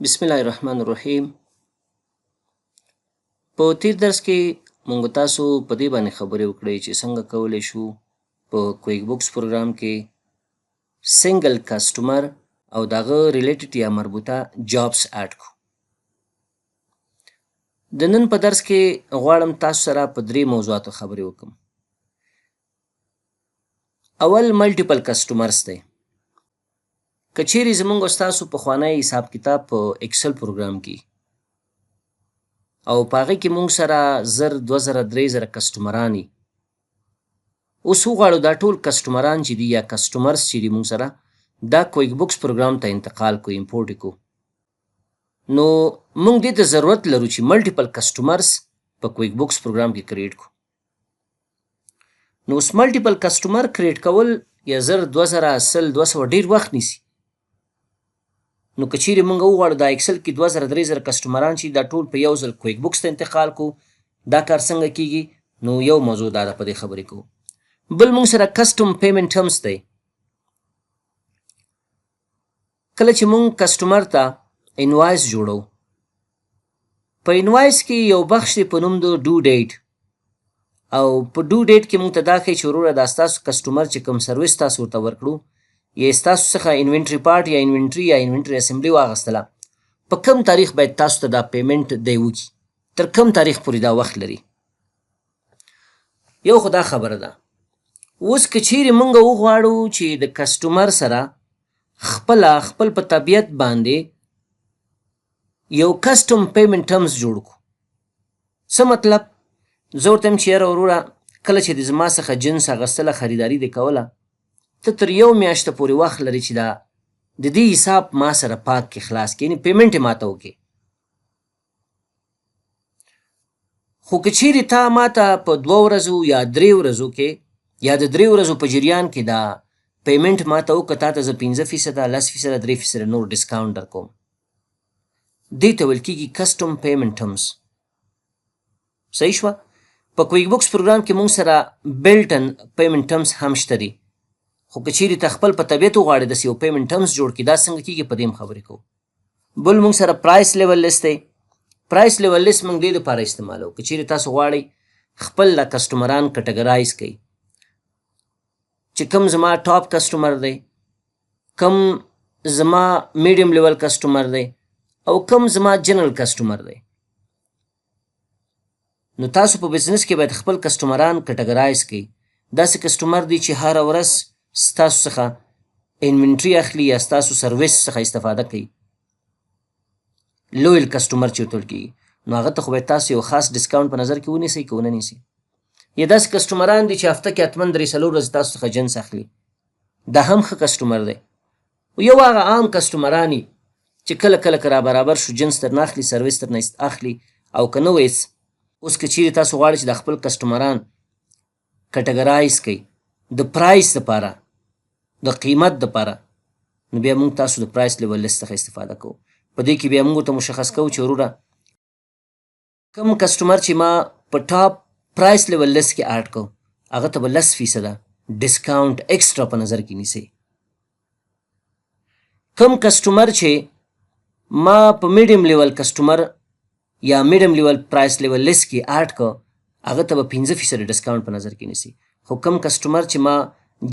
بسم الله الرحمن الرحیم. په تیر درس کې مونږ تاسو په دې باندې خبرې وکړې چې څنګه کولی شو په کویک بوکس پروګرام کې سنگل کسټمر او دغه ریلیټډ یا مربوطه جابس اډ کو. د نن په درس کې غواړم تاسو سره په درې موضوعاتو خبرې وکړم. اول ملټیپل کسټمرز دی. که چیرې زمونږ ستاسو پخوانی حساب کتاب په ایکسل پروګرام کې او په هغې کې مونږ سره 1000 2000 3000 کسټمران وي، اوس وغواړو دا ټول کسټمران چې دي یا کسټمرز چې دي مونږ سره دا کویک بوکس پروګرام ته انتقال کو، امپورټ کو. نو مونږ دې ته ضرورت لرو چې ملټیپل کسټمرز په کویک بوکس پروګرام کې کریټ کو. نو اوس ملټیپل کسټمر کریټ کول یا 1000 2000 100 200 ډیر وخت نیسي. نو که چیرې مونږ وغواړو دا ایکسل کې 2000 3000 کسټمران چې دا ټول په یو ځل کویک بوکس ته انتقال کو، دا کار څنګه کیږي؟ نو یو موضوع دا ده په دې خبرې کوو. بل مونږ سره کسټم پیمنټ ټرمز دی. کله چې مونږ کسټمر ته انوایس جوړو، په انوایس کې یو بخش دی په نوم د ډو ډیټ، او په ډو ډیټ کې مونږ ته دا ښیي چې وروره دا ستاسو کسټمر چې کوم سروس تاسو ورته ورکړو یا ستاسو څخه انوینټري پارټ یا انوینټري یا انوینټري اسمبلي واخیستله، په کم تاریخ باید تاسو ته دا پیمنټ دی وکړي، تر کم تاریخ پورې دا وخت لري. یو خو دا خبره ده. اوس که چیرې مونږ وغواړو چې د کسټمر سره خپل په طبیعت باندې یو کسټم پیمنټ ټرمز جوړ کړو. څه مطلب؟ زه ورته یم چې یاره وروره کله چې د زما څخه جنس اخیستله، خریداري دې کوله، ته تر یو میاشته پورې وخت لري چې دا د دې حساب ما سره پاک کې خلاص کړي، یعنې پیمنټ یې ماته وکړي. خو که چیرې تا ماته په 2 ورځو یا 3 ورځو کې یا د 3 ورځو په جریان کې دا پیمنټ ماته وکړه، تا ته زه 5% 10% 3% نور ډسکاونټ در کوم. دې ته ویل کېږي کسټم پیمنټ ټرمز. صحیح شوه؟ په کویک بوکس پروګرام کې مونږ سره بلټن پیمنټ ټرمز هم شته دي. خو که چیرې ته خپل په طبیعت وغواړې داسې یو پیمنټ ټرمز جوړ کړي، دا څنګه کېږي په دې هم خبرې کوو. بل مونږ سره پرایس لیول لیست دی. پرایس لیول لیست مونږ دې لپاره استعمالوو که چیرې تاسو غواړئ خپل دا کسټمران کټګرایز کړئ چې کم زما ټاپ کسټمر دی، کم زما میډیم لیول کسټمر دی او کم زما جنرل کسټمر دی. نو تاسو په بزنس کې باید خپل کسټمران کټګرایز کړئ. داسې کسټمر دی چې هره ورځ ستاسو څخه انوینټري اخلي یا ستاسو سروس څخه استفاده کوي، لویل کسټمر چې ورته ویل کېږي. نو هغه ته خو باید تاسو یو خاص ډسکاونټ په نظر کې ونیسئ که ونه نیسئ. یا داسې کسټمران دي چې هفته کې حتما 3-4 ورځې تاسو څخه جنس اخلي، دا هم ښه کسټمر دی. یو هغه عام کسټمران دي چې کله کله که رابرابر شو جنس درنه اخلي، سروس درنه اخلي، او که نه ویس. اوس که چیرې تاسو غواړئ چې د خپل کسټمران کټګرایز کړئ د پرایس دپاره، د قیمت دپاره، نو بیا موږ تاسو د پرایس لیول لیست څخه استفاده کوو. په دې کې بیا موږ ورته مشخص کوو چې وروره کم کسټمر چې ما په ټاپ پرایس لیول لیست کې اډ کو، هغه ته به 10% ډسکاونټ ایکسټرا په نظر کې نیسئ. کم کسټمر چې ما په میډیم لیول کسټمر یا میډیم لیول پرایس لیول لیست کې اډ کو، هغه ته به 5% ډسکاونټ په نظر کې نیسئ. خو کم کسټمر چې ما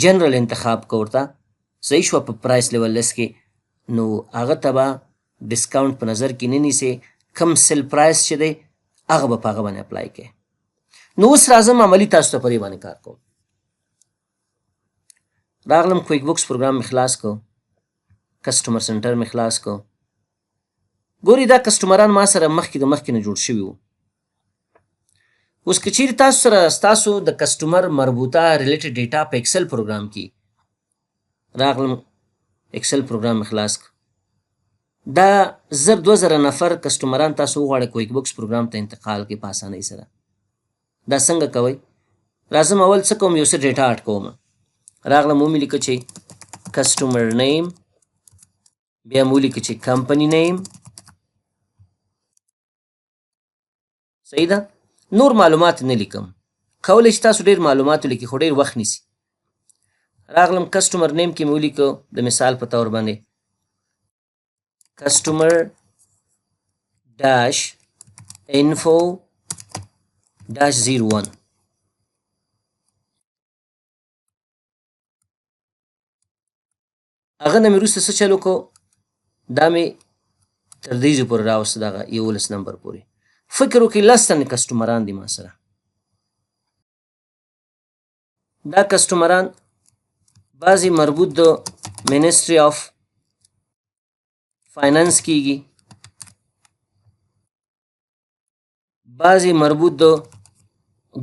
جنرل انتخاب کو ورته، صحیح شوه، په پرایس لیول لیست کې، نو هغه ته به ډسکاونټ په نظر کې نه نیسئ. کم سیل پرایس چې دی هغه به په هغه باندې اپلای کړئ. نو اوس راځم عملي تاسو ته په دې باندې کار کوم. راغلم کویک بوکس پروګرام مې خلاص کو، کسټمر سنټر مې خلاص کو. ګورئ دا کسټمران ما سره مخکې د مخکې نه جوړ شوي وو. اوس که چیرې تاسو سره ستاسو د کسټمر مربوطه ریلیټډ ډیټا په ایکسل پروګرام کې راغلم، ایکسل پروګرام مې خلاص کړ. دا 1000-2000 نفر کسټمران تاسو وغواړئ کویک بوکس پروګرام ته انتقال کړئ په اسانۍ سره. دا څنګه کوئ؟ راځم اول څه کوم، یو څه ډیټا اډ کوم. راغلم ومې لیکه چې کسټمر نیم، بیا مې ولیکه چې کمپنی نیم. صحیح ده؟ نور معلومات نه لیکم. کولی چې تاسو ډېر معلومات ولیکئ خو ډېر وخت نیسي. راغلم کسټمر نیم کې مې ولیکه د مثال په طور باندې کسټمر dash info dash 01. هغه نه مې وروسته څه چل وکړو، دا مې تر دې ځای پورې راوسته دغه 11 نمبر پورې. فکر وکړئ 10 تنې کسټمران دي ما سره. دا کسټمران بعضې مربوط د منسټري آف فاینانس کیږي، بعضې مربوط د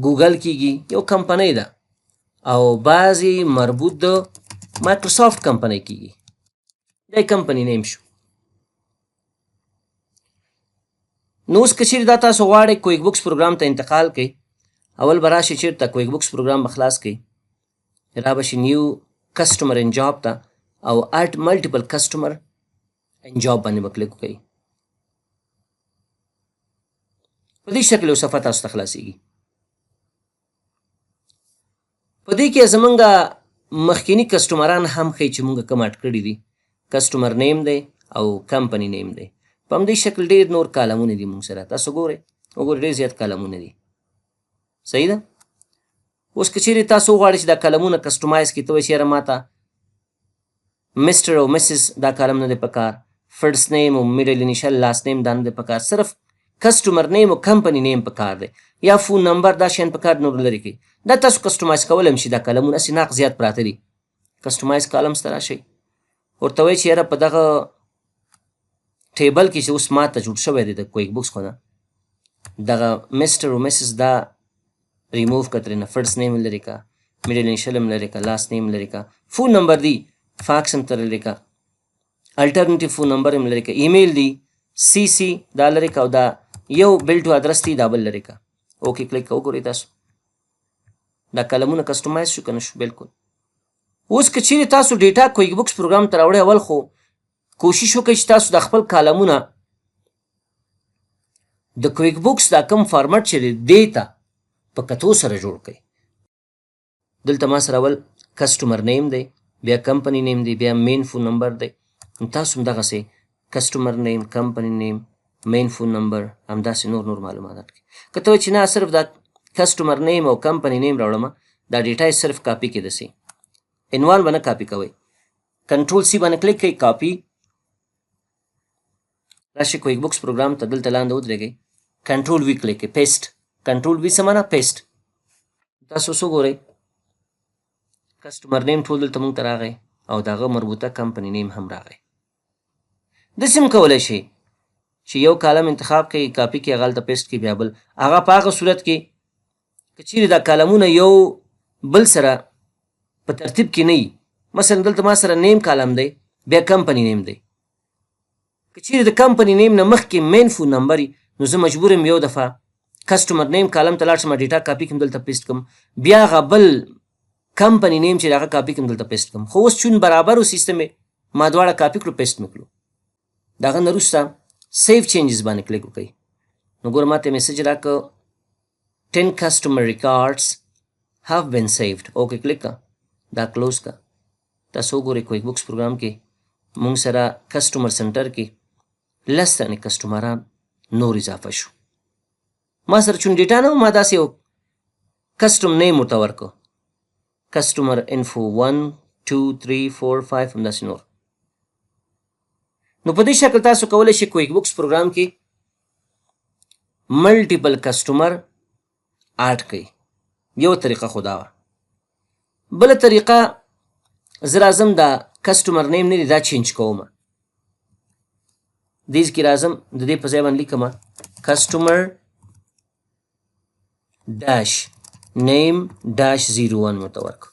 ګوګل کیږي، یو کمپنۍ ده، او بعضې مربوط د مایکروسافټ کمپنۍ کیږي. دا کمپنۍ نیم شو. نو اوس که چیرې دا تاسو غواړئ کویک بکس پروګرام ته انتقال کړئ، اول به راشئ چیرته کویک بکس پروګرام به خلاص کړئ، را به شي نیو کسټمر ان جاب ته او اډ ملټیپل کسټمر ان جاب باندې به کلیک وکړئ. په دې شکل یو صفحه تاسو ته خلاصېږي. په دې کې زمونږ مخکینی کسټمران هم ښیي چې مونږ کوم اډ کړي دي. کسټمر نیم دی او کمپنی نیم دی. په همدې شکل ډېر نور کالمونه دي مونږ سره. تاسو ګورئ ډېر زیات کالمونه دي. صحیح ده؟ اوس که چیرې تاسو وغواړئ چې دا کالمونه کسټمایز کړئ، ته وایئ چې یاره ما ته مسټر او مسز دا کالم نه دی پکار، فرست نیم او میډل انیشل لاست نیم دا نه دی پکار، صرف کسټمر نیم او کمپنی نیم پکار دی، یا فون نمبر دا شیان پکار نور لرې کړئ. دا تاسو کسټمایز کولی هم شي. دا کالمونه هسې ناق زیات پراته دي. کسټمایز کالمز ته راشئ، ورته وایئ چې یاره په دغه ټیبل کې چې اوس ما ته جوړ شوی دی د کویک بکس خو نه، دغه مسټر او مسز دا ریموو که ترېنه، فرست نیم لرې که، میډل انیشل هم لرې که، لاست نیم لرې که، فون نمبر دی فاکس هم ته لرې که، الټرنیټیو فون نمبر هم لرې که، ایمیل دی سی سی دا لرې که، او دا یو بیل ټو ادرس دی دا بل لرې که. اوکې کلیک که وګورئ تاسو دا کالمونه کسټمایز شو که نه شو؟ بلکل. اوس که چیرې تاسو ډیټا کویک بکس پروګرام ته راوړئ، اول خو کوشش وکړئ چې تاسو د خپل کالمونه د کویک بکس دا کم فارمټ چې دی دې ته په کتو سره جوړ کړئ. دلته ما سره اول کسټمر نیم دی، بیا کمپنی نیم دی، بیا مین فون نمبر دی. تاسو هم دغسې کسټمر نیم، کمپنی نیم، مین فون نمبر، همداسې نور معلومات کړئ. که ته وایې چې نه صرف دا کسټمر نیم او کمپنی نیم راوړمه، دا ډیټا یې صرف کاپي کې دسې عنوان به نه کاپي کوئ. کنټرول سی باندې کلیک کوئ، کاپي. راشئ کویک بکس پروګرام ته، دلته لاندې ودرېږئ، کنټرول وي کلیک کوئ، پیسټ. کنټرول وي څه معنا؟ پیسټ. تاسو اوس وګورئ کسټمر نیم ټول دلته مونږ ته راغی او د هغه مربوطه کمپنی نیم هم راغی. داسې هم کولی شئ چې یو کالم انتخاب کړئ، کاپي کړئ، هغه هلته پیسټ کړئ، بیا بل. هغه په هغه صورت کې که چیرې دا کالمونه یو بل سره په ترتیب کې نه وي، مثلا دلته ما سره نیم کالم دی، بیا کمپنی نیم دی. که چیرې د کمپنی نیم نه مخکې مین فون نمبر وي، نو زه مجبور یم یو دفعه کسټمر نیم کالم ته لاړ شم، ډیټا کاپي کړم، دلته پیسټ کړم، بیا هغه بل کمپنی نیم چې د هغه کاپي کړم دلته پیسټ کړم. خو اوس چون برابر و سیسټم یې، ما دواړه کاپي کړو، پیسټ مې کړو. د هغه نه وروسته سیو چینجز باندې کلیک وکړئ. نو ګوره ما ته میسج راکړه 10 کسټمر ریکارډز هاف بین سیوډ. اوکې کلیک کړه، دا کلوز کړه. تاسو وګورئ کویک بکس پروګرام کې مونږ سره کسټمر سنټر کې 10 تنې کسټمران نور اضافه شو. ما سره چون ډیټا نه و، ما داسې یو کسټم نیم ورته ورکړو، کسټمر انفو 1 2 3 4 5 همداسې نور. نو په دې شکل تاسو کولی شئ کویک بکس پروګرام کې ملټیپل کسټمر اډ کړئ. یو طریقه خو دا وه. بله طریقه زه راځم دا کسټمر نیم نه دی دا چینج کوم. دې کې راځم د دې په ځای باندې لیکم کسټمر ډاش نیم ډاش 01 ورته ورکړو،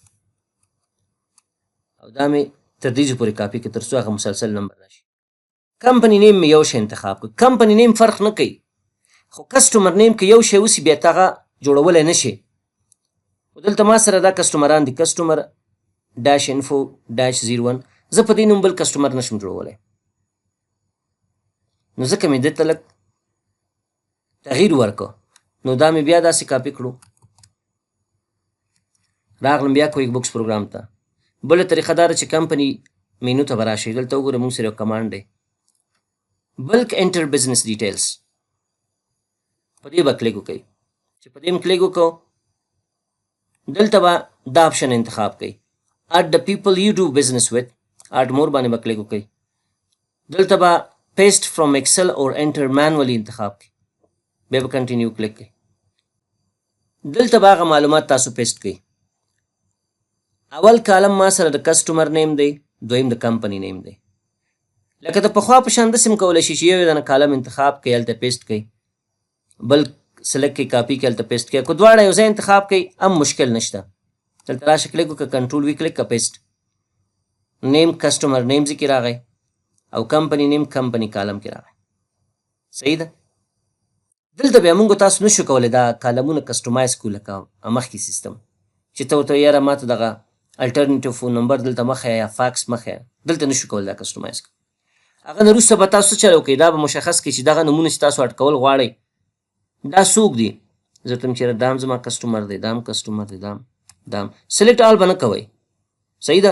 او دا مې تر دې ځای پورې کاپي کړه تر څو هغه مسلسل نمبر راشي. کمپنی نیم مې یو شی انتخاب کړ. کمپنی نیم فرق نه کوي، خو کسټمر نیم که یو شی وسي بیا ته هغه جوړولی نه شي. خو دلته ما سره دا کسټمران دي، کسټمر ډاش انفو ډاش 01. زه په دې نوم بل کسټمر نشم جوړولی، نو ځکه مې دلته لږ تغییر ورکړو. نو دا مې بیا داسې کاپي کړو، راغلم بیا کویک بکس پروګرام ته. بله طریقه دا ده چې کمپنی مینو ته به راشئ. دلته وګورئ مونږ سره یو کمانډ دی، بلک انټر بزنس ډیټیلز. په دې به کلیک وکړئ. چې په دې هم کلیک وکړو دلته به دا آپشن انتخاب کړئ. add the people you do business with. add more باندې به کلیک وکړئ. دلته به paste from excel or enter manually انتخاب کړئ. بیا به کنټینیو کلیک کړئ. دلته به هغه معلومات تاسو پیسټ کړئ. اول کالم ما سره د کسټمر نیم دی، دویم د کمپنی نیم دی. لکه د پخوا په شان داسې هم کولی شي چې یو دنه کالم انتخاب کړئ هلته پیسټ کړئ، بل سلیکټ کړئ کاپي کړئ هلته پیسټ کړئ. که دواړه یو ځای انتخاب کړئ هم مشکل نشته. دلته راشه کلیک وکړه، کنټرول وي کلیک کړه، پیسټ. نیم کسټمر نیم کې راغی او کمپنی نیم کمپنی کالم کې راغی. صحیح ده. دلته بیا موږ تاسو نشو کولی دا کالمونه کسټمایز کړو لکه مخکې سیستم چې ته ورته یاره ماته دغه الټرنیټیو فون نمبر دلته مخه یا فاکس مخه، دلته نشو کولی دا کسټمایز کړو. هغه نه وروسته به تاسو څه چل وکړئ، دا به مشخص کړئ چې دغه نومونه چې تاسو اډ کول غواړئ دا څوک دي. زه ورته یم چېرې دا هم زما کسټمر دی، دا هم کسټمر دی، دا هم سلیکټ آل به نه کوئ. صحیح ده.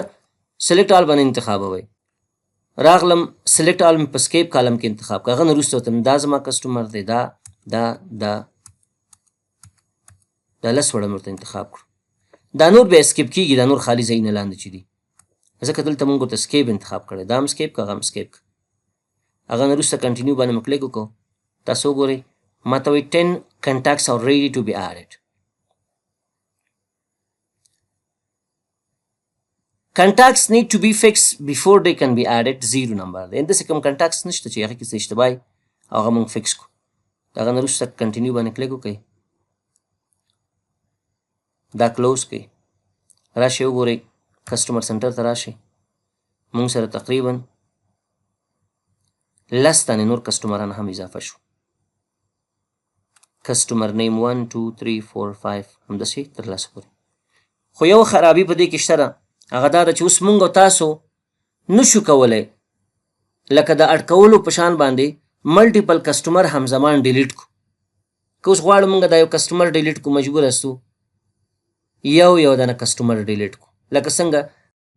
سلیکټ آل به نه انتخابوئ. راغلم سلیکټ آل مې په سکیپ کالم کې انتخاب کړه. هغه نه وروسته ورته دا زما کسټمر دی، دا لس وړه مې ورته انتخاب کړو. دا نور بیا سکیپ کېږي، دا نور خالي ځایونه لاندې چې دي، ځکه دلته مونږ ورته سکیپ انتخاب کړی. دا هم سکیپ که، هغه هم سکیپ که. هغه نه وروسته کنټینیو باندې مې کلیک وکړو. تاسو وګورئ ما ته وایي 10 contacts are ready to be added. contacts need to be fixed before they can be added. 0 نمبر دی. داسې کوم contacts نشته چې هغې کې څه اشتباه وي، هغه مونږ فکس کړو. هغه نه وروسته کنټینیو باندې کلیک وکړئ، دا کلوز کړئ. راشئ وګورئ کسټمر سنټر ته راشئ. مونږ سره تقریبا 10 تنې نور کسټمران هم اضافه شو. کسټمر نیم 1 2 3 4 5 همداسې تر 10 پورې. خو یو خرابي په دې کې شته ده، هغه دا ده چې اوس مونږ او تاسو نشو کولی لکه د اډ کولو په شان باندې ملټیپل کسټمر همزمان ډیلیټ کو. که اوس غواړو مونږ دا یو کسټمر ډیلیټ کو، مجبور استو یو دنه کسټمر ډیلیټ کو. لکه څنګه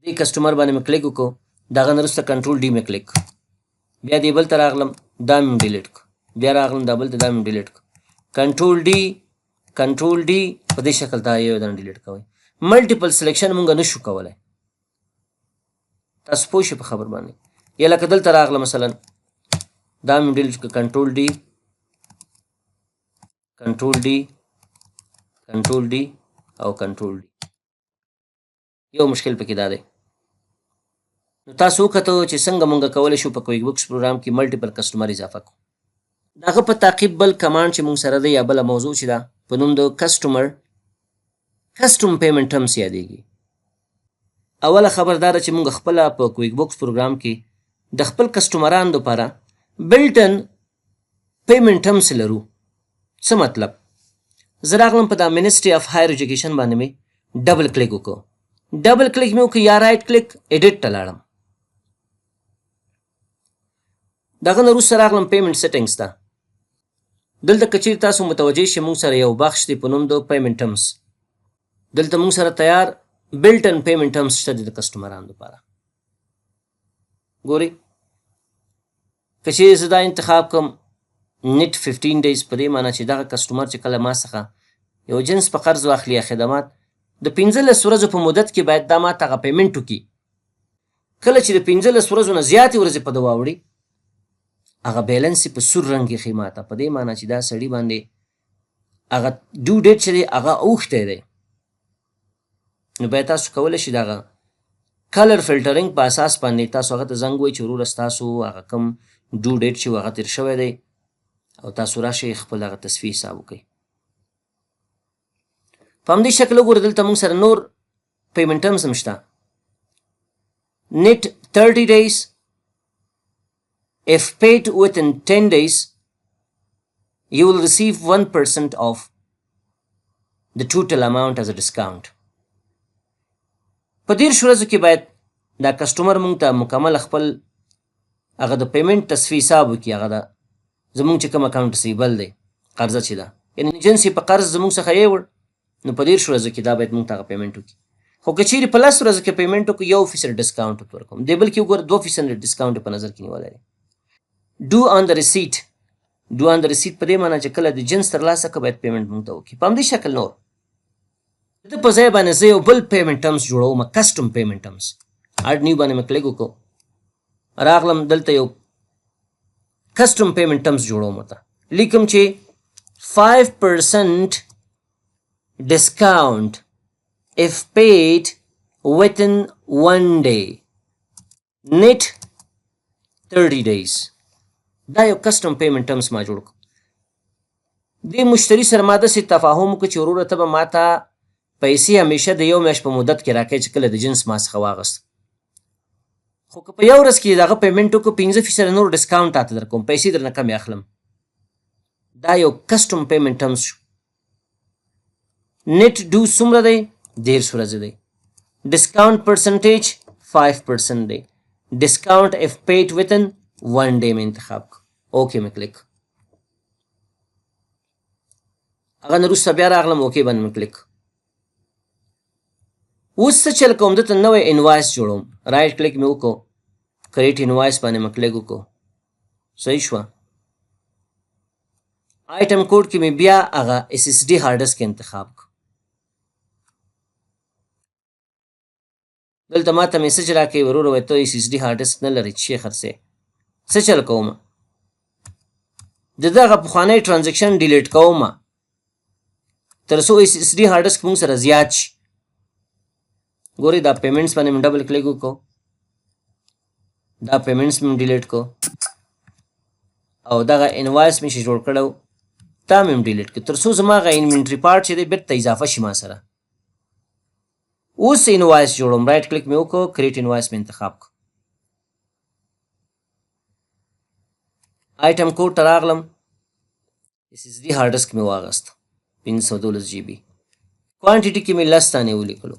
دې کسټمر باندې مې کلیک وکړو، د هغه نه وروسته کنټرول ډي مې کلیک کړو، بیا دې بل ته راغلم دا مې ډیلیټ کړو، بیا راغلم دا بل ته دا مې ډیلیټ کړو. کنټرول ډي په دې شکل دا یو دنه ډیلیټ کوئ. ملټیپل سلیکشن مونږ نشو کولی. تاسو پوه شئ په خبر باندې. یا لکه دلته راغله مثلا دا مې ډیلیټ کړو، کنټرول ډي او کنټرول ډي. یو مشکل پکې دا دی. نو تاسو وکتو چې څنګه مونږ کولی شو په کویک بکس پروګرام کې ملټیپل کسټمر اضافه کړو. د هغه په تعقیب بل کمانډ چې مونږ سره دی یا بله موضوع چې ده په نوم د کسټم پیمنټ ټرمز یادېږي. اوله خبر دا ده چې مونږ خپله په کویک بکس پروګرام کې د خپل کسټمرانو دپاره بلټن پیمنټ ټرمز لرو. څه مطلب؟ زه راغلم په دا منسټري اف هایر ایجوکیشن باندې مې ډبل کلیک وکړو. ډبل کلیک مې وکړو یا رایټ کلیک ایډیټ ته لاړم. دغه نه وروسته راغلم پیمنټ سیټنګز ته. دلته که چیرې تاسو متوجه شئ مونږ سره یو بخش دی په نوم د پیمنټ ټرمز. دلته مونږ سره تیار بلټن پیمنټ ټرمز شته دي د کسټمرانو لپاره. ګورئ که چیرې زه دا انتخاب کړم نیټ 15 days، په دې معنی چې دغه کسټمر چې کله ما څخه یو جنس په قرض واخلي یا خدمات د 15 ورځو په مدت کې باید دا ماته هغه پیمنټ وکړي. کله چې د 15 ورځو نه زیاتې ورځې په ده واوړي هغه بیلنس یې په سور رنګ کې ښي ماته، په دې معنی چې دا سړي باندې هغه ډیو ډیټ چې دی هغه اوښتی دی. نو باید تاسو کولی شئ د هغه کلر فلټرینګ په اساس باندې تاسو هغه ته زنګ ووایئ چې وروره ستاسو هغه کوم ډیو ډیټ چې هغه تېر شوی دی او تاسو راشئ خپل هغه تصفیې حساب وکړئ. په همدې شکل وګوره دلته موږ سره نور پیمنټ ټرمز هم شته. نیټ 30 days. If paid within 10 days, you will receive 1% of the total amount as a discount. په 10 ورځو کې باید دا کسټمر مونږ ته مکمل خپل هغه د پیمنټ تصفیې حساب وکړي. هغه د زمونږ چې کوم اکاونټ ریسیبل دی قرضه چې ده، یعنې جنس یې په قرض زمونږ څخه یوړ، نو په 10 ورځو کې دا باید مونږ ته هغه پیمنټ وکړي. خو که چیرې په 10 ورځو کې پیمنټ وکړو 1% ډسکاونټ ورکوم. دې بل کې وګوره 2% ډسکاونټ په نظر کې نیولی دی. Do on the receipt ډو آن د ریسیټ په دې معنی چې کله د جنس ترلاسه کړه باید پیمنټ موږ ته وکړي. په همدې شکل نور د په ځای باندې زه یو بل پیمنټ ټرمز جوړوم، کسټم پیمنټ ټرمز. اډ نیو باندې مې کلیک وکړو، راغلم دلته یو کسټم پیمنټ ټرمز جوړوم، ورته لیکم چې 5% discount if paid within 1 day net 30 days. دا یو کسټم پیمنټ ټرمز ما جوړ کړ. دې مشتری سره ما داسې تفاهم وکړ چې وروره ته به ما ته پیسې همیشه د یو میاشت په مدت کې راکوې چې کله د جنس ما څخه واغست. خو که په یو ورځ کې دغه پیمنټ وکړو 15% نور ډسکاونټ تاته درکوم، پیسې درنه کمې اخلم. دا یو کسټم پیمنټ ټرمز شو. نیټ ډو څومره دی؟ 13 ورځې دی. ډسکاونټ پرسنټیج 5% دی. ډسکاونټ اف پیډ وتن 1 ډے مې انتخاب کړ. اوکې مې کلیک. هغه نه وروسته بیا راغلم اوکې باندې مې کلیک. اوس څه چل کوم؟ دلته نوی انوایس جوړوم. رایټ کلیک مې وکړو، کریټ انوایس باندې مې کلیک وکړو. صحیح شوه. آیټم کوډ کې مې بیا هغه اس اس ډي هارډ ډسک انتخاب کړ. دلته ما ته میسج راکوي وروره وایي ته اس اس ډي هارډ ډسک نه لرې چې شی خرڅې. څه چل کوم؟ د دغه پخوانی ټرانزیکشن ډیلیټ کوم تر څو اس اس ډي هارډ ډسک موږ سره زیات شي. ګورئ دا پیمنټس باندې مې ډبل کلیک وکړو، دا پیمنټس مې ډیلیټ کو او دغه انوایس مې چې جوړ کړی دا مې ډیلیټ کړ تر څو زما هغه انوینټري پارټ چې دی بیرته اضافه شي ما سره. اوس انوایس جوړوم. رایټ کلیک مې وکړو، کریټ انوایس مې انتخاب کړ. آیټم کوډ ته راغلم، اس اس ډي هارډ ډسک مې واغست 512 جی بي. کوانټیټي کې مې 10 دانې ولیکلو.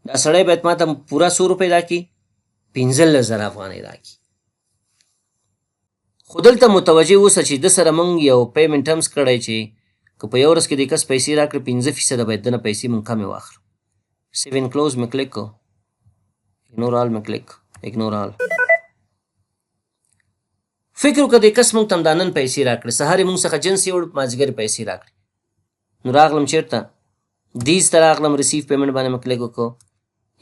دا سړی باید ما ته پوره 100 روپۍ راکړي، 15,000 افغانۍ راکړي. خو دلته متوجه اوسه چې د سره موږ یو پیمنټ ټرمز کړی چې که په یو ورځ کې د کس پیسې راکړي 15% باید دنه پیسې موږ کمې واخلو. سیو ان کلوز مې کلیک کو، اګنور آل مې کلیک، اګنور آل. فکر وکړه د کس موږ ته هم دا نن پیسې راکړي، سهار یې موږ څخه جنس یوړ، مازدیګر پیسې راکړي. نو راغلم چېرته؟ دیز ته راغلم، ریسیو پیمنټ باندې مې کلیک وکړو،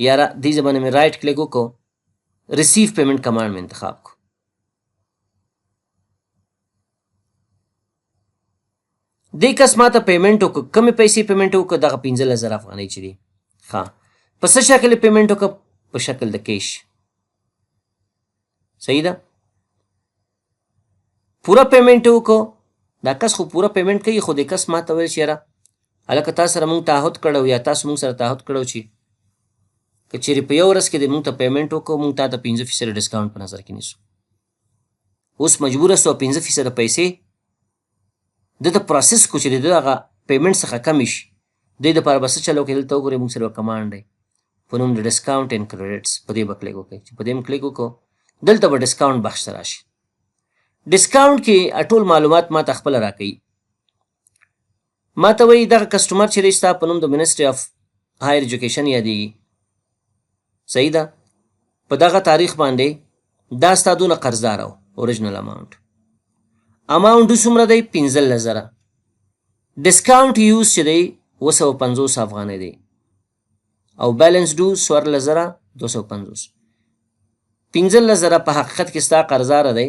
یا دیز باندې مې رایټ کلیک وکړو، ریسیو پیمنټ کمانډ مې انتخاب کړو. دې کس ما ته پیمنټ وکړو، کمې پیسې پیمنټ وکړو، دغه 15,000 افغانۍ چې دي. ښه، په څه شکل یې پیمنټ وکړه؟ په شکل د کیش. صحیح ده؟ پوره پیمنټ وکړو. دا کس خو پوره پیمنټ کوي، خو دې کس ما ته ویل چې یاره هلکه تا سره موږ تعهد کړی یا تاسو موږ سره تعهد کړی چې که چیرې په یو ورځ کې دې موږ ته پیمنټ وکړو موږ تا ته 15% ډسکاونټ په نظر کې نیسو. اوس مجبوره سوه 15% پیسې ده ته پروسس کو چې د ده هغه پیمنټ څخه کمې شي. دې دپاره به څه چل وکړي؟ دلته وګورئ موږ سره یو کمانډ دی په نوم د ډسکاونټ اینډ کریډټس. په دې به کلیک وکړئ. چې په دې م کلیک وکړو دلته به ډسکاونټ بخش ته راشي. ډسکاونټ کې ټول معلومات ما ته خپله راکوي. ما ته وایي دغه کسټمر چې دی ستا په نوم د منسټري آف هایر ایجوکیشن یادېږي. صحیح ده؟ په دغه تاریخ باندې دا ستا دونه قرضدار و. اوریجنل اماونټ اماونټ څومره دی؟ 15,000. ډسکاونټ یوز چې دی 250 افغانۍ دی او بیلنس ډو 14,250. 15,000 په حقیقت کې ستا قرضداره دی.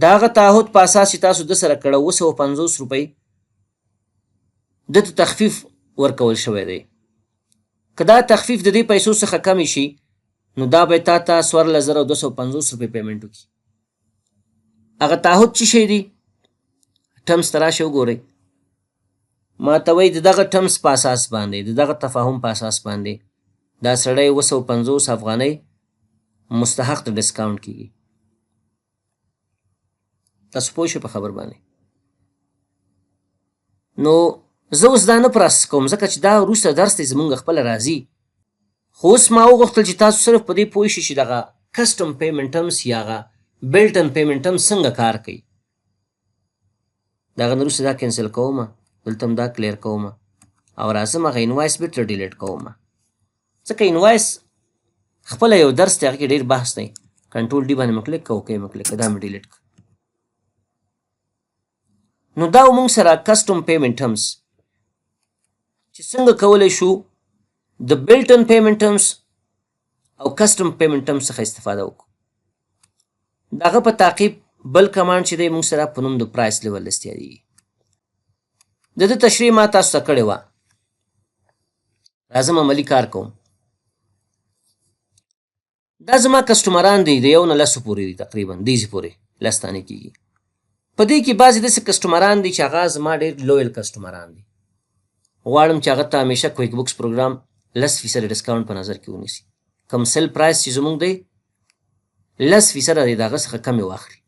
د هغه تعهد په اساس چې تاسو د سره کړه 250 روپۍ ده ته تخفیف ورکول شوی دی. که دا تخفیف د دې پیسو څخه کمې شي نو دا به تا ته 14,250 روپۍ پیمنټ وکړي. هغه تعهد څه شی دی؟ ټرمز ته راشئ وګورئ. ما ته وایي د دغه ټرمز په اساس باندې، د دغه تفاهم په اساس باندې دا سړی 250 افغانۍ مستحق د ډسکاونټ کېږي. تاسو پوه شئ په خبر باندې؟ نو زه اوس دا نه پروسس کوم ځکه چې دا وروسته درس دی زموږ خپله راځي. خو اوس ما وغوښتل چې تاسو صرف په دې پوه شئ چې دغه کسټم پیمنټ ټرمز یا هغه بلټن پیمنټ ټرمز څنګه کار کوي. د هغه نه وروسته دا کینسل کوم، دلته هم دا کلیر کوم او راځم هغه انوایس بیرته ډیلیټ کوم ځکه انوایس خپله یو درس دی، هغې کې ډېر بحث دی. کنټرول ډي باندې مې کلیک کوو، اوکې مې کلیک دا مې ډیلیټ کړه. نو دا موږ سره کسټم پیمنټ ټرمز چې څنګه کولی شو د بلټ ان پیمنټ ټرمز او کسټم پیمنټ ټرمز څخه استفاده وکړو. د هغه په تعقیب بل کمانډ چې دی موږ سره په نوم د پرایس لیول لیست یادېږي. د ده تشریح ما تاسو ته کړې وه. راځم عملي کار کوم. دا زما کسټمران دي د 1 نه 10 پورې دي، تقریبا دیزې پورې 10 دانې کېږي. په دې کې بعضې داسې کسټمران دي چې هغه زما ډېر لویل کسټمران دي. غواړم چې هغه ته همیشه کویک بوکس پروګرام 10% ډسکاونټ په نظر کې ونیسي. کم سیل پرایس چې زموږ دی 10% دی د هغه څخه کمې واخلي.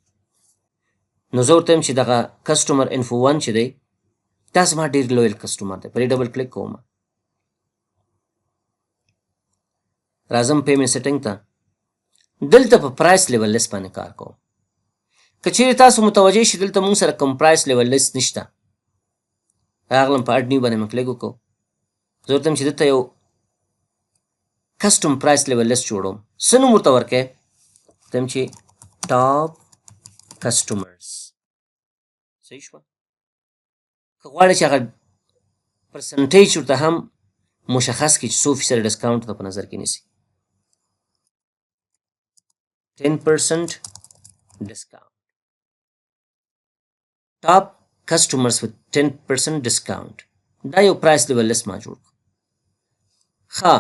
نو زه ورته یم چې دغه کسټمر انفو 1 چې دی دا زما ډېر لویل کسټمر دی. پرې ډبل کلیک کوم. راځم پیمنټ سیټینګ ته. دلته په پرایس لیول لیست باندې کار کوم. که چیرې تاسو متوجه شئ دلته موږ سره کوم پرایس لیول لیست نشته، راغلم په اډ نیو باندې مې کلیک وکړو. زه ورته یم چې دلته یو کسټم پرایس لیول لیست جوړوم. څه نوم ورته ورکړی؟ ورته یم چې ټاپ کسټمرز. صحیح شوه. که غواړئ چې هغه پرسنټیج ورته هم مشخص کړي چې څو فیصده ډسکاونټ ته په نظر کې نیسي. 10% discount. Top customers with 10% discount. دا یو پرایس لیول لیست ما جوړ کړو. ښه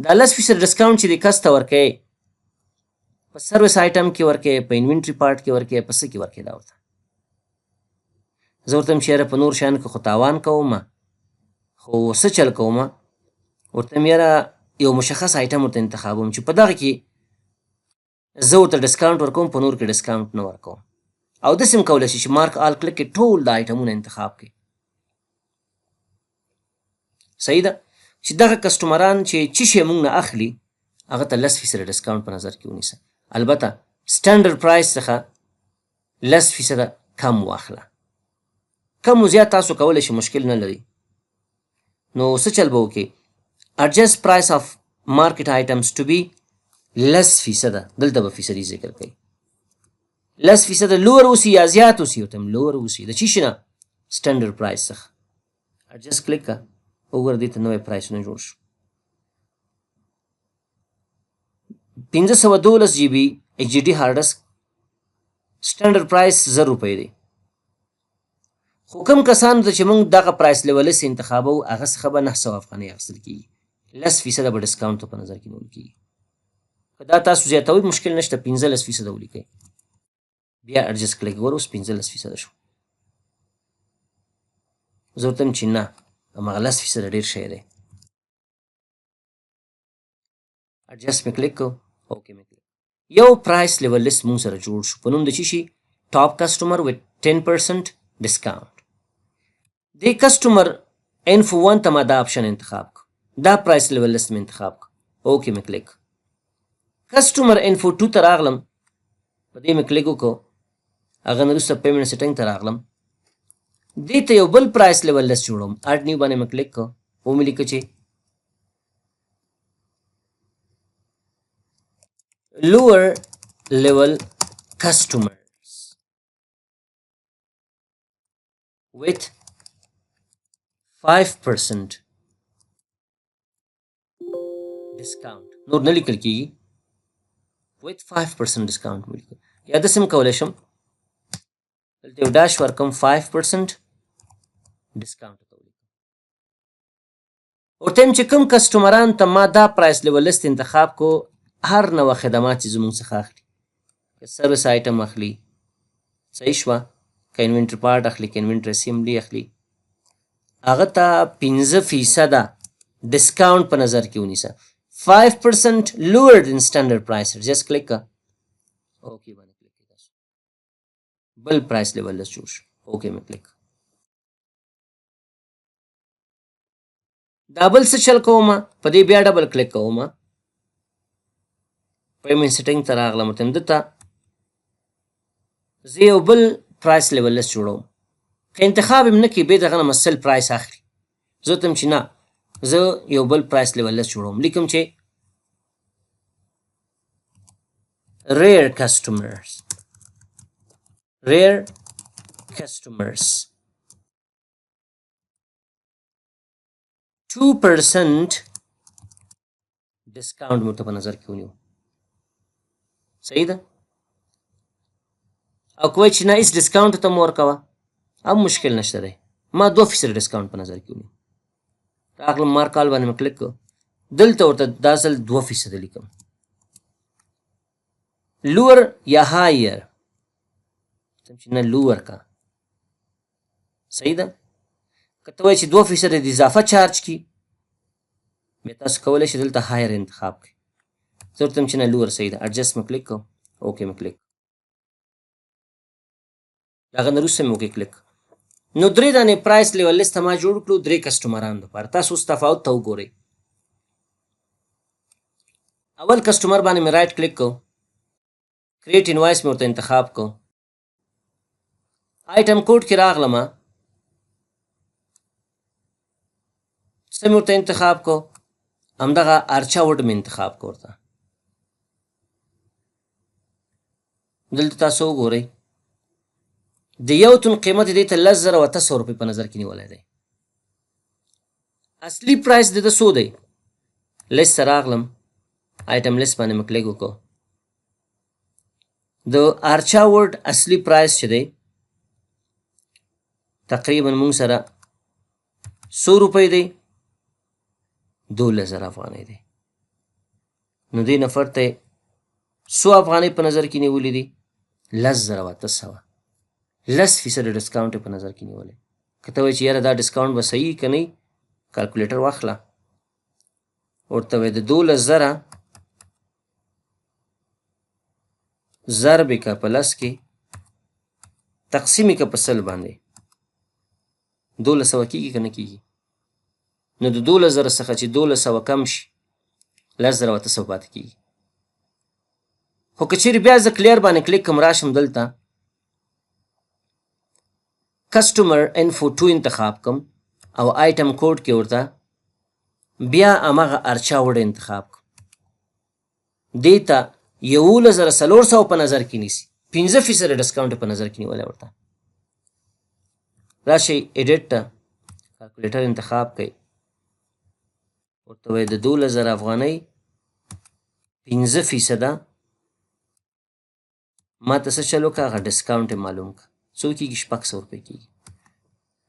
دا 10% ډسکاونټ چې د کس ته ورکوې په سروس آیټم کې ورکوې، په انوینټري پارټ کې ورکوې، په څه کې ورکوې دا ورته. زه ورته یم چې یاره په نور شیانو کې خو تاوان کوم، خو څه چل کوم؟ ورته یم یاره یو مشخص آیټم ورته انتخابوم چې په دغه کې زه ورته ډسکاونټ ورکوم، په نور کې ډسکاونټ نه ورکوم. او داسې هم کولی شي چې مارک آل کلیک کې ټول د آیټمونه انتخاب کړي. صحیح ده چې دغه کسټمران چې څه شی موږ نه اخلي هغه ته 10% ډسکاونټ په نظر کې ونیسه. البته سټنډرډ پرایس څخه 10% کم واخله. کم و زیات تاسو کولی شئ، مشکل نه لري. نو څه چل به وکړي؟ adjust price of market items to be 10%. دلته به فیصدي ذکر کوي. 10% لور اوسي یا زیات اوسي، ورته لور اوسي د چی شي نه؟ سټنډرډ پرایس څخه. اډجسټ کلیک کړه، وګوره دې ته نوی پرایسونه جوړ شو. 512 GB HDD هارډ ډسک سټنډرډ پرایس 1000 روپۍ دی. خو کوم کسانو ته چې موږ دغه پرایس لیول لیست انتخابو هغه څخه به 900 افغانۍ اخیستل کېږي. 10% به ډسکاونټ په نظر کې نیول کېږي. که دا تاسو زیاتوئ مشکل نشته، 15% ولیکئ. بیا اډجسټ کلیک ګوره اوس 15% شو. زه ورته یم چې نه هماغه 10% ډېر شی دی. اډجسټ مې کلیک کړو، اوکې مې کلیک. یو پرایس لیول لیست مونږ سره جوړ شو په نوم د چی شي؟ ټاپ کسټمر وت 10% ډسکاونټ. دې کسټمر انفو 1 ته ما دا آپشن انتخاب کړو، دا پرایس لیول لیست مې انتخاب کړو، اوکې مې کلیک. کسټمر انفو 2 ته راغلم، په دې مې کلیک وکړو. هغه نه وروسته پیمنټ سیټینګ ته راغلم، دې ته یو بل پرایس لیول لیست جوړوم. اډ نیو باندې مې کلیک کړو، ومې لیکه چې lower level customers with 5% discount. نور نه لیکل کېږي، with 5% discount مې لیکل. یا داسې هم کولی شم دلته یو ډاش ورکړم 5% ډسکاونټ ته ولیکم. ورته یم چې کوم کسټمران ته ما دا پرایس لیول لیست انتخاب کو هر نوع خدمات چې زموږ څخه اخلي، که سروس آیټم اخلي، صحیح شوه، که انوینټري پارټ اخلي، که انوینټري اسمبلي اخلي، هغه ته 15% ډسکاونټ په نظر کې ونیسه. 5% lower than standard price. جسټ کلیک کړه، اوکې باندې کلیک کړه. بل پرایس لیول لیست جوړ شو، اوکې مې کلیک. دا بل څه چل کومه، په دې بیا ډبل کلیک کومه، پیمنټ سیټینګ ته راغلم. ورته دلته زه یو بل پرایس لیول لیست جوړوم. که انتخاب یې نه کړي بیا د هغه نه مسل پرایس اخلي. زه ورته یم چې نه، زه یو بل پرایس لیول لیست جوړوم. لیکم چې rare customers customers. 2% डिस्काउंट मूर्ते पर नजर क्यों नहीं हो सही था और कोई चीज इस डिस्काउंट तो मोर कवा अब मुश्किल नशते रहे मां 2% डिस्काउंट पर नजर क्यों नहीं रागल मार काल बाने में क्लिक को दिल तो होता दासल 2% लिखम lower या higher समझना lower का सही था कतवे ची 2% इजाफा चार्ज की मैं तास कवले शी दिलता हायर इंतखाब की जरूर तुम चिना लोअर सही था एडजस्ट में क्लिक करो ओके में क्लिक अगर नरुस से ओके क्लिक नो द्रे दाने प्राइस लेवल लिस्ट हमा जोड़ क्लू द्रे कस्टमरान दो पर तास उस तफावत तो गोरे अवल कस्टमर बाने में राइट क्लिक करो क्रिएट इनवॉइस में होता इंतखाब को आइटम कोड की राग लमा से होता इंतखाब को हमदगा आर्चा वुड में इंतखाब करता दलता सो गोरे दियोतुन कीमत देता लज़र व 10 रुपए पर नजर किनी वाला दे असली प्राइस देता सो दे लिस्ट सरागलम आइटम लिस्ट पाने में क्लिक को दो आर्चा वुड असली प्राइस छदे तकरीबन मुंग सरा 100 रुपए दे 2000 अफगानी दे नु दे नफर ते 100 अफगानी पर नजर की निवली दी लज़र व 10% डिस्काउंट पर नजर की निवले कतवे ची यार दा डिस्काउंट बस सही का नहीं कैलकुलेटर वाखला और तवे दे 2000 ضرب का प्लस के तकसीमी का पसल बांधे 1200 की करने की نو د 2000 څخه چې 1200 کم شي 1000 پاتې کیږي خو که چیرې بیا زه کلیر باندې کلیک کوم راشم دلته کسټمر انفو 2 انتخاب کوم او آیټم کوډ کې ورته بیا هماغه ارچا وړ انتخاب کوم دې ته 11400 په نظر کې نیسي 15% ډسکاونټ په نظر کې نیولی ورته راشئ ایډیټ ته کالکولیټر انتخاب کوئ ورته وایي د 2000 افغانۍ 15% ما ته څه چل وکړه هغه ډسکاونټ یې معلوم کړه څو کېږي 600 روپۍ کېږي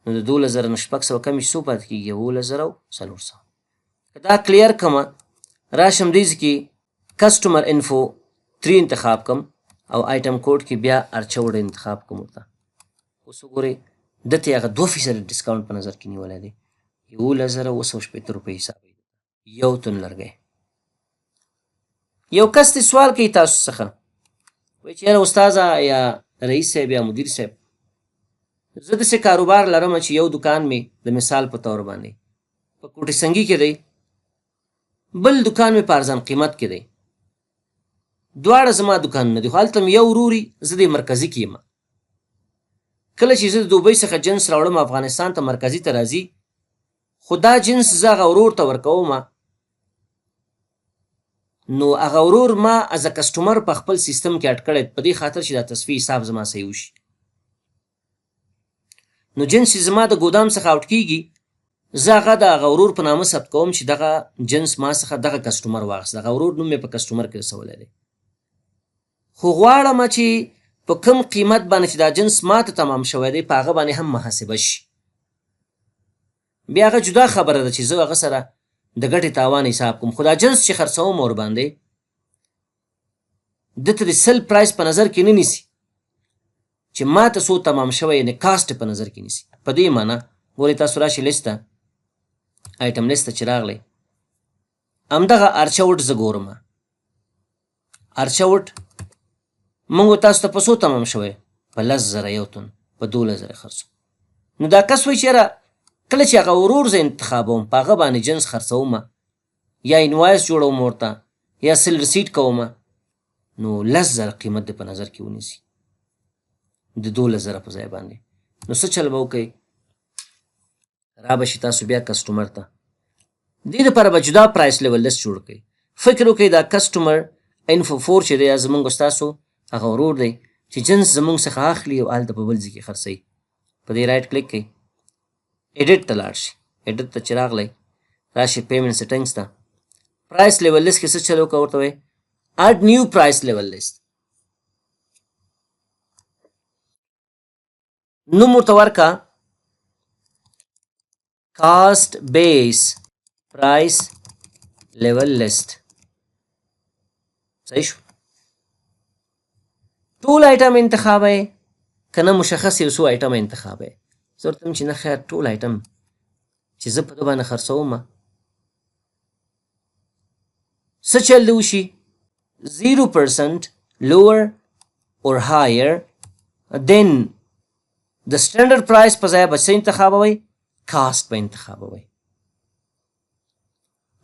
نو د 2000 نه 600 کم شي څو پاتې کېږي 11400 که دا کلیر کړمه راشم دې ځای کې کسټمر انفو 3 انتخاب کړم او آیټم کوډ کې بیا ارچه وړ انتخاب کړم ورته اوس وګورئ دته هغه 2% ډسکاونټ په نظر کې نیولی دی 1,250 روپۍ حساب یو تن لرګی یو کس دې سوال کوي تاسو څخه وایي چې یاره استاذه یا رئیس صاحب یا مدیر صاحب زه داسې کاروبار لرم چې یو دکان مې د مثال په طور باندې په کوټې سنګي کې دی بل دکان مې په ارزان قیمت کې دی دواړه زما دکانونه دي خو هلته مې یو ورور زه دې مرکزي کې یم کله چې زه د دوبۍ څخه جنس راوړم افغانستان ته مرکزي ته راځي خو دا جنس زه هغه ورور ته ورکوم نو هغه ورور ما از کسټمر په خپل سیستم کې اټ کړی په دې خاطر چې دا تصفیه حساب زما صحیح وشي نو جنس زما د ګودام څخه اوټ کیږي زه هغه د هغه ورور په نامه ثبت کوم چې دغه جنس ما څخه دغه کسټمر واخیست دغه ورور نوم مې په کسټمر کې رسولی دی خو غواړم چې په کم قیمت باندې چې دا جنس ما ته تمام شوی دی په هغه باندې هم محاسبه شي بیا هغه جدا خبره ده چې زه هغه سره د ګټې تاوان حساب کوم خو دا جنس چې خرڅوم ور باندې دته د سل پرایس په نظر کې نه نیسي چې ما ته څو تمام شوی یعنې کاسټ په نظر کې نیسي په دې معنا ګورئ تاسو راشئ لیست ته آیټم لیست ته چې راغلی همدغه ارچه وټ زه ګورم ارچه وټ موږ تاسو ته په څو تمام شوی په 10,000 یو تن په 2,000 خرڅو نو دا کس وایي چې یاره کله چې هغه ورور زه انتخابوم په هغه باندې جنس خرڅوم یا انوایس جوړوم ورته یا سل ریسیټ کوم نو 10,000 قیمت دې په نظر کې ونیسي د 2,000 په ځای باندې نو څه چل به وکئ را به شي تاسو بیا کسټمر ته دې دپاره به جدا پرایس لیول لیست جوړ کړئ فکر وکئ دا کسټمر انفو 4 چې دی یا زموږ ستاسو هغه ورور دی چې جنس زموږ څخه اخلي او هلته په بل ځای کې خرڅوي په دې رایټ کلیک کوئ ایډیټ ته لاړ شي ایډیټ ته چې راغلی راشي پیمنټ سیټنګس ته پرایس لیول لیست کې څه چل وکړه ورته وایي اډ نیو پرایس لیول لیست نوم ورته ورکړه کاسټ بیس پرایس لیول لیست صحیح شو ټول آیټم انتخابوئ که نه مشخص یو څو آیټم انتخابوئ زه ورته وایم چې نه خیر ټول آیټم چې زه په ده باندې خرڅوم څه چل دې وشي 0% lower or higher then د سټنډرډ پرایس په ځای به څه انتخابوئ کاسټ به انتخابوئ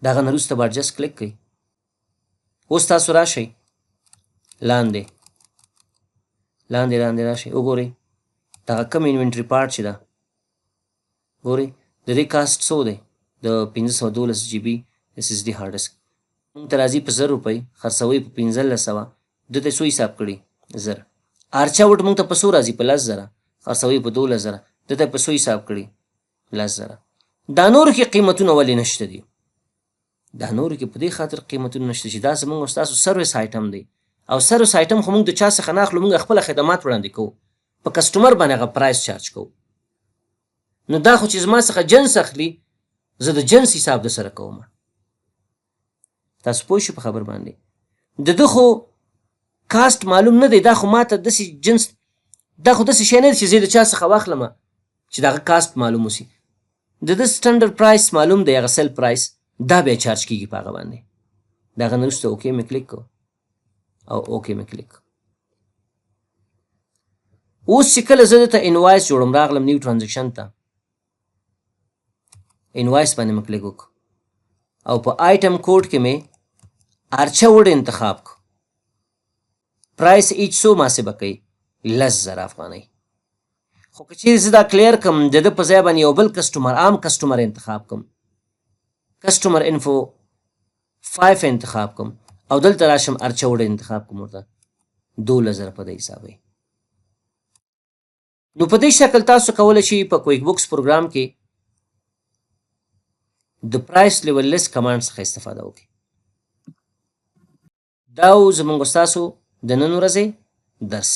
د هغه نه وروسته به اډجسټ کلیک کوئ اوس تاسو راشئ لاندې راشئ وګورئ دغه کم انوینټري پارټ چې ده ګورئ د دې کاسټ څو دی د 512 جی بي اس اس ډي هارډ ډسک مونږ ته راځي په 1000 روپۍ خرڅوئ په 1500 ده ته څو حساب کړي 1000 آرچا وټ مونږ ته په څو راځي په 10000 خرڅوئ په 12000 ده ته په څو حساب کړي 10000 دا نورو کې قیمتونه ولې نشته دي دا نورو کې په دې خاطر قیمتونه نشته چې دا زموږ او ستاسو سروس آیټم دی او سروس آیټم خو موږ د چا څخه نه اخلو موږ خپله خدمات وړاندې کوو په کسټمر باندې هغه پرایس چارج کوو نو دا خو چې زما څخه جنس اخلي زه د جنس حساب د سره کوم تاسو پوه شئ په خبر باندې د ده خو کاسټ معلوم نه دی دا خو ما ته داسې جنس دا خو داسې شی نه دی چې زه د چا څخه واخلم چې د هغه کاسټ معلوم وسي د ده سټنډرډ پرایس معلوم دی هغه سیل پرایس دا بیا چارج کېږي په هغه باندې د هغه نه وروسته اوکې مې کلیک کو او اوکې مې کلیک اوس چې کله زه دته انوایس جوړم راغلم نیو ټرانزیکشن ته انوایس باندې مې کلیک وکړو او په آیټم کوډ کې مې آرچه وډ انتخاب کو پرایس ایچ څو محاسبه کوي 10000 افغانۍ خو که چیرې زه دا کلیر کړم د ده په ځای باندې یو بل کسټمر عام کسټمر انتخاب کړم کسټمر انفو 5 انتخاب کړم او دلته راشم ارچه وډ انتخاب کوم ورته 2000 په دې حساب نو په دې شکل تاسو کولی شئ په کویک بوکس پروګرام کې د پرایس لیول لیست کمانډ څخه استفاده وکړئ دا و زموږ ستاسو د نن ورځې درس